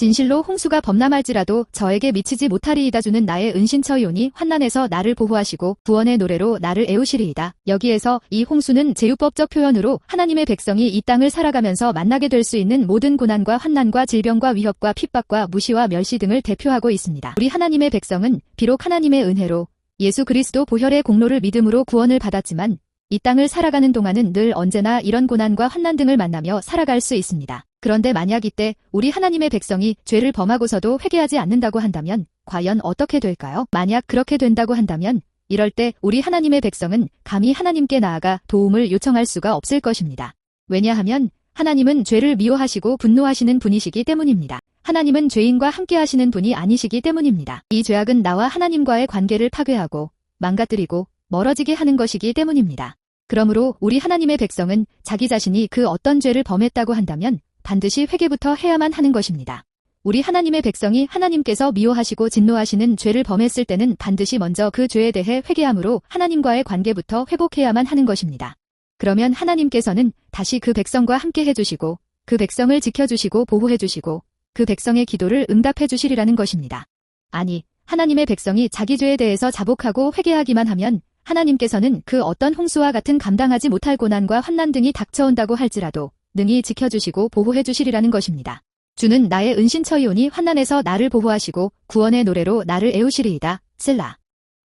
진실로 홍수가 범람할지라도 저에게 미치지 못하리이다. 주는 나의 은신처이오니 환난에서 나를 보호하시고 구원의 노래로 나를 애우시리이다. 여기에서 이 홍수는 제휴법적 표현으로 하나님의 백성이 이 땅을 살아가면서 만나게 될 수 있는 모든 고난과 환난과 질병과 위협과 핍박과 무시와 멸시 등을 대표하고 있습니다. 우리 하나님의 백성은 비록 하나님의 은혜로 예수 그리스도 보혈의 공로를 믿음으로 구원을 받았지만 이 땅을 살아가는 동안은 늘 언제나 이런 고난과 환난 등을 만나며 살아갈 수 있습니다. 그런데 만약 이때 우리 하나님의 백성이 죄를 범하고서도 회개하지 않는다고 한다면 과연 어떻게 될까요? 만약 그렇게 된다고 한다면 이럴 때 우리 하나님의 백성은 감히 하나님께 나아가 도움을 요청할 수가 없을 것입니다. 왜냐하면 하나님은 죄를 미워하시고 분노하시는 분이시기 때문입니다. 하나님은 죄인과 함께 하시는 분이 아니시기 때문입니다. 이 죄악은 나와 하나님과의 관계를 파괴하고 망가뜨리고 멀어지게 하는 것이기 때문입니다. 그러므로 우리 하나님의 백성은 자기 자신이 그 어떤 죄를 범했다고 한다면 반드시 회개부터 해야만 하는 것입니다. 우리 하나님의 백성이 하나님께서 미워하시고 진노하시는 죄를 범했을 때는 반드시 먼저 그 죄에 대해 회개함으로 하나님과의 관계부터 회복해야만 하는 것입니다. 그러면 하나님께서는 다시 그 백성과 함께 해주시고 그 백성을 지켜주시고 보호해주시고 그 백성의 기도를 응답해주시리라는 것입니다. 아니, 하나님의 백성이 자기 죄에 대해서 자복하고 회개하기만 하면 하나님께서는 그 어떤 홍수와 같은 감당하지 못할 고난과 환난 등이 닥쳐온다고 할지라도 능히 지켜주시고 보호해주시리라는 것입니다. 주는 나의 은신처이오니 환난에서 나를 보호하시고 구원의 노래로 나를 애우시리이다. 셀라.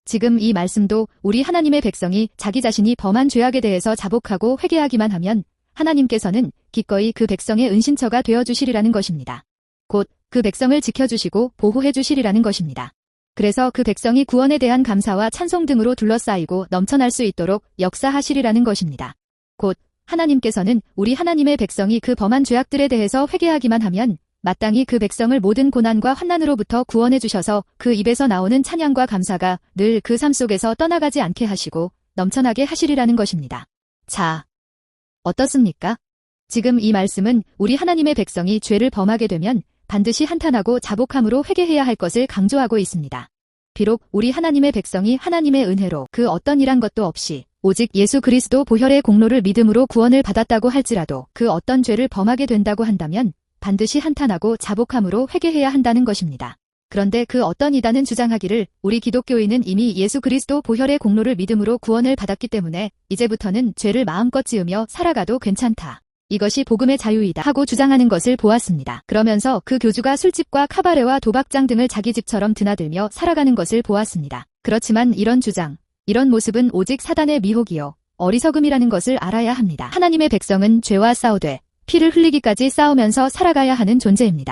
지금 이 말씀도 우리 하나님의 백성이 자기 자신이 범한 죄악에 대해서 자복하고 회개하기만 하면 하나님께서는 기꺼이 그 백성의 은신처가 되어주시리라는 것입니다. 곧 그 백성을 지켜주시고 보호해주시리라는 것입니다. 그래서 그 백성이 구원에 대한 감사와 찬송 등으로 둘러싸이고 넘쳐날 수 있도록 역사하시리라는 것입니다. 곧 하나님께서는 우리 하나님의 백성이 그 범한 죄악들에 대해서 회개하기만 하면 마땅히 그 백성을 모든 고난과 환난으로부터 구원해 주셔서 그 입에서 나오는 찬양과 감사가 늘 그 삶 속에서 떠나가지 않게 하시고 넘쳐나게 하시리라는 것입니다. 자, 어떻습니까? 지금 이 말씀은 우리 하나님의 백성이 죄를 범하게 되면 반드시 한탄하고 자복함으로 회개해야 할 것을 강조하고 있습니다. 비록 우리 하나님의 백성이 하나님의 은혜로 그 어떤 일한 것도 없이 오직 예수 그리스도 보혈의 공로를 믿음으로 구원을 받았다고 할지라도 그 어떤 죄를 범하게 된다고 한다면 반드시 한탄하고 자복함으로 회개해야 한다는 것입니다. 그런데 그 어떤 이단은 주장하기를 우리 기독교인은 이미 예수 그리스도 보혈의 공로를 믿음으로 구원을 받았기 때문에 이제부터는 죄를 마음껏 지으며 살아가도 괜찮다. 이것이 복음의 자유이다 하고 주장하는 것을 보았습니다. 그러면서 그 교주가 술집과 카바레와 도박장 등을 자기 집처럼 드나들며 살아가는 것을 보았습니다. 그렇지만 이런 주장, 이런 모습은 오직 사단의 미혹이요 어리석음이라는 것을 알아야 합니다. 하나님의 백성은 죄와 싸우되 피를 흘리기까지 싸우면서 살아가야 하는 존재입니다.